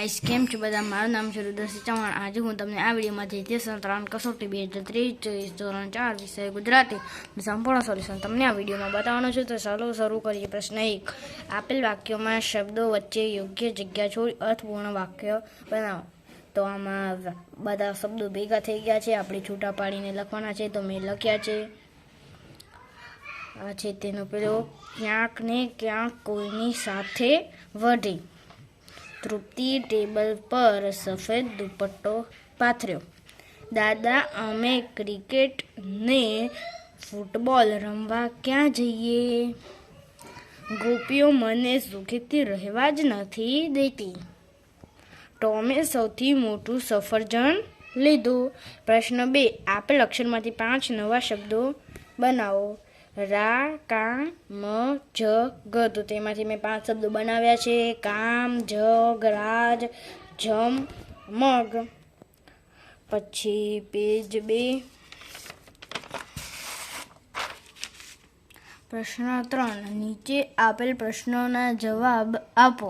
Guys કેમ છો બધા? મારું નામ છે રુદ્રસિંહ ચૌહાણ. આજે હું તમને આ વિડીયોમાંથી ઇતિહાસ સંતરાણ કસોટી 2023 ધોરણ 4 વિષય ગુજરાતી સંપૂર્ણ સોલ્યુશન તમને આ વિડીયોમાં બતાવવાનો છું. તો ચાલો શરૂ કરીએ. પ્રશ્ન 1. આપેલ વાક્યોમાં શબ્દો વચ્ચે યોગ્ય જગ્યા છોડી અર્થપૂર્ણ વાક્ય બનાવો. તો આમાં બધા શબ્દો ભેગા થઈ ગયા છે, આપણે છૂટા પાડીને લખવાના છે. તો મેં લખ્યા છે. આ છે તેનો પેલો, ક્યાંક ને ક્યાંક કોઈની સાથે વઢી. તૃપ્તિ ટેબલ પર સફેદ દુપટ્ટો પાથર્યો. દાદા, અમે ક્રિકેટ ને ફૂટબોલ રમવા ક્યાં જઈએ? ગોપીઓ મને સુખેથી રહેવા જ નથી દેતી. ટોમે સૌથી મોટું સફરજન લીધું. પ્રશ્ન 2. આપેલ અક્ષરમાંથી 5 નવા શબ્દો બનાવો. રા, કા, મ, જ, ગ. તો તેમાંથી મેં 5 શબ્દો બનાવ્યા છે. કામ, જગ, રાજ, જમ, મગ. પછી પેજ 2. પ્રશ્ન 3. નીચે આપેલ પ્રશ્નોના જવાબ આપો.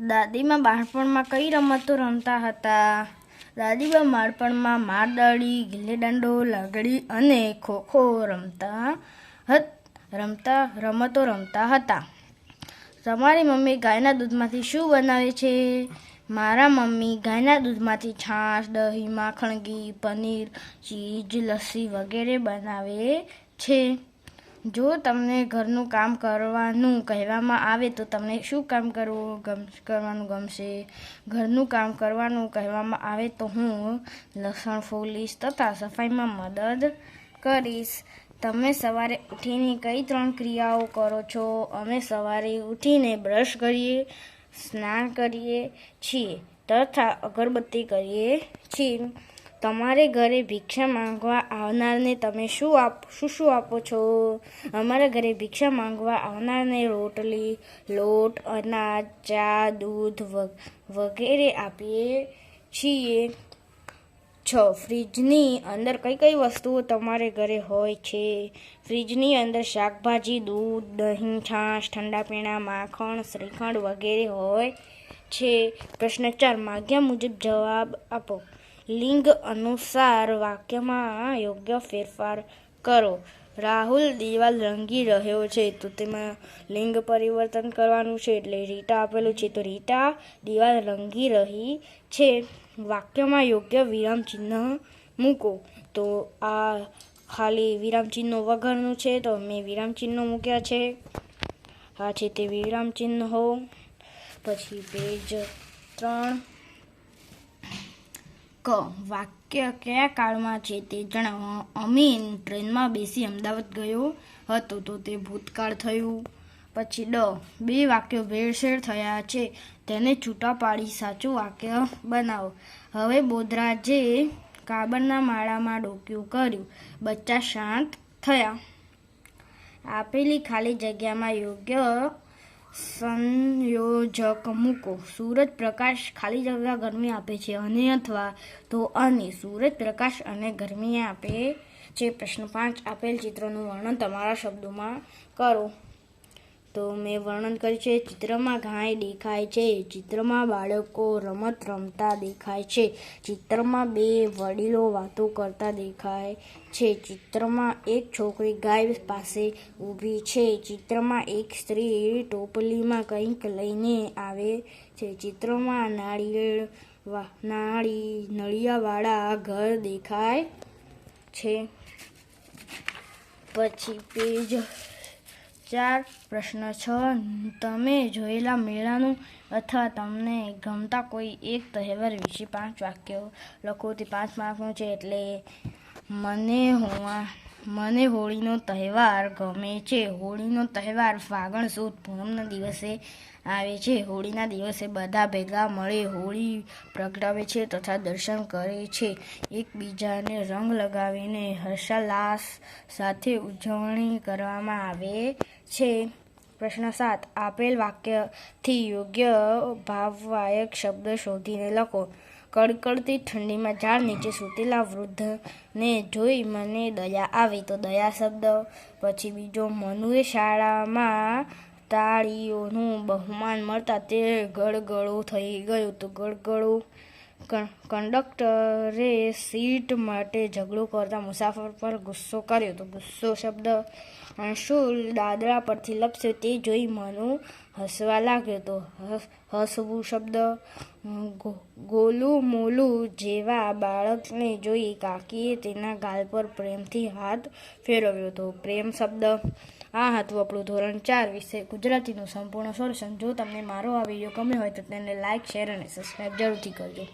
દાદીમાં બાળપણમાં કઈ રમતો રમતા હતા? દાદીબા બાળપણમાં મારદડી, ગિલ્લી દંડો, લાકડી અને ખોખો રમતો રમતા હતા. તમારી મમ્મી ગાયના દૂધમાંથી શું બનાવે છે? મારા મમ્મી ગાયના દૂધમાંથી છાશ, દહીં, માખણ, ઘી, પનીર, ચીઝ, લસ્સી વગેરે બનાવે છે. જો તમને ઘરનું કામ કરવાનું કહેવામાં આવે તો તમને શું કામ કરવાનું ગમશે? ઘરનું કામ કરવાનું કહેવામાં આવે તો હું લસણ ફોલીશ તથા સફાઈમાં મદદ કરીશ. તમે સવારે ઉઠીને કઈ 3 ક્રિયાઓ કરો છો? અમે સવારે ઉઠીને બ્રશ કરીએ, સ્નાન કરીએ છીએ તથા અગરબત્તી કરીએ છીએ. તમારે ઘરે ભિક્ષા માંગવા આવનારને તમે શું આપો છો? અમારા ઘરે ભિક્ષા માંગવા આવનારને રોટલી, લોટ, અનાજ, ચા, દૂધ વગેરે આપીએ છીએ. 6. ફ્રીજની અંદર કઈ કઈ વસ્તુઓ તમારે ઘરે હોય છે? ફ્રીજની અંદર શાકભાજી, દૂધ, દહીં, છાશ, ઠંડા પીણા, માખણ, શ્રીખંડ વગેરે હોય છે. પ્રશ્ન 4. માગ્યા મુજબ જવાબ આપો. લિંગ અનુસાર વાક્યમાં યોગ્ય ફેરફાર કરો. રાહુલ દિવાલ રંગી રહ્યો છે. તો તેમાં લિંગ પરિવર્તન કરવાનું છે, એટલે રીટા આપેલું છે. તો રીટા દિવાલ રંગી રહી છે. વાક્યમાં યોગ્ય વિરામ ચિહ્ન મૂકો. તો આ ખાલી વિરામ ચિહ્નો વગરનું છે, તો મેં વિરામ ચિહ્નો મૂક્યા છે. આ છે તે વિરામ ચિહ્નો. પછી પેજ 3. ક. વાક્ય કયા કાળમાં છે તે જણાવો. અમીન ટ્રેનમાં બેસી અમદાવાદ ગયો હતો. તો તે ભૂતકાળ થયું. પછી ડ. 2 વાક્યો ભેળસેળ થયા છે, તેને છૂટા પાડી સાચું વાક્ય બનાવો. હવે બોધરાજે કાબરના માળામાં ડોકિયું કર્યું. બચ્ચા શાંત થયા. આપેલી ખાલી જગ્યામાં યોગ્ય સંયોજક મૂકો. સૂરજ પ્રકાશ ખાલી જગ્યા ગરમી આપે છે, અને અથવા તો અને. સૂરજ પ્રકાશ અને ગરમી આપે છે. પ્રશ્ન 5. આપેલ ચિત્રનું વર્ણન તમારા શબ્દોમાં કરો. તો મેં વર્ણન કર્યું છે. ચિત્રમાં ગાય દેખાય છે. ચિત્રમાં બાળકો રમત રમતા દેખાય છે. ચિત્રમાં 2 વડીલો વાતો કરતા દેખાય છે. ચિત્રમાં એક છોકરી ગાય પાસે ઊભી છે. ચિત્રમાં એક સ્ત્રી ટોપલીમાં કંઈક લઈને આવે છે. ચિત્રમાં નળિયાવાળા ઘર દેખાય છે. પછી પેજ 4. પ્રશ્ન 6. તમે જોયેલા મેળાનું અથવા તમને ગમતા કોઈ એક તહેવાર વિશે 5 વાક્યો લખો. તે 5 માર્કનું છે, એટલે મને હોળીનો તહેવાર ગમે છે. હોળીનો તહેવાર ફાગણ સુદ પૂનમના દિવસે આવે છે. હોળીના દિવસે બધા ભેગા મળી હોળી પ્રગટાવે છે તથા દર્શન કરે છે. એકબીજાને રંગ લગાવીને હર્ષોલ્લાસ સાથે ઉજવણી કરવામાં આવે છે. પ્રશ્ન 7. આપેલ વાક્યથી યોગ્ય ભાવવાચક શબ્દ શોધીને લખો. કડકડતી ઠંડીમાં ઝાડ નીચે સૂતેલા વૃદ્ધને જોઈ મને દયા આવી. તો દયા શબ્દ. પછી બીજો, મનુએ શાળામાં તાળીઓનું બહુમાન મળતા તે ગળગળું થઈ ગયું. તો ગળગળું. કંડક્ટરે સીટ માટે ઝઘડો કરતા મુસાફર પર ગુસ્સો કર્યો. તો ગુસ્સો શબ્દ. અંશુલ દાદરા પરથી લપસ્યો તે જોઈ મનુ હસવા લાગ્યો. તો હસવું શબ્દ. ગોલું મોલું જેવા બાળકને જોઈ કાકીએ તેના ગાલ પર પ્રેમથી હાથ ફેરવ્યો. તો પ્રેમ શબ્દ. આ હતું આપણું ધોરણ 4 વિષય ગુજરાતીનું સંપૂર્ણ સોલ્યુશન. જો તમને મારો આ વિડીયો ગમ્યો હોય તો તેને લાઇક, શેર અને સબસ્ક્રાઈબ જરૂરથી કરજો.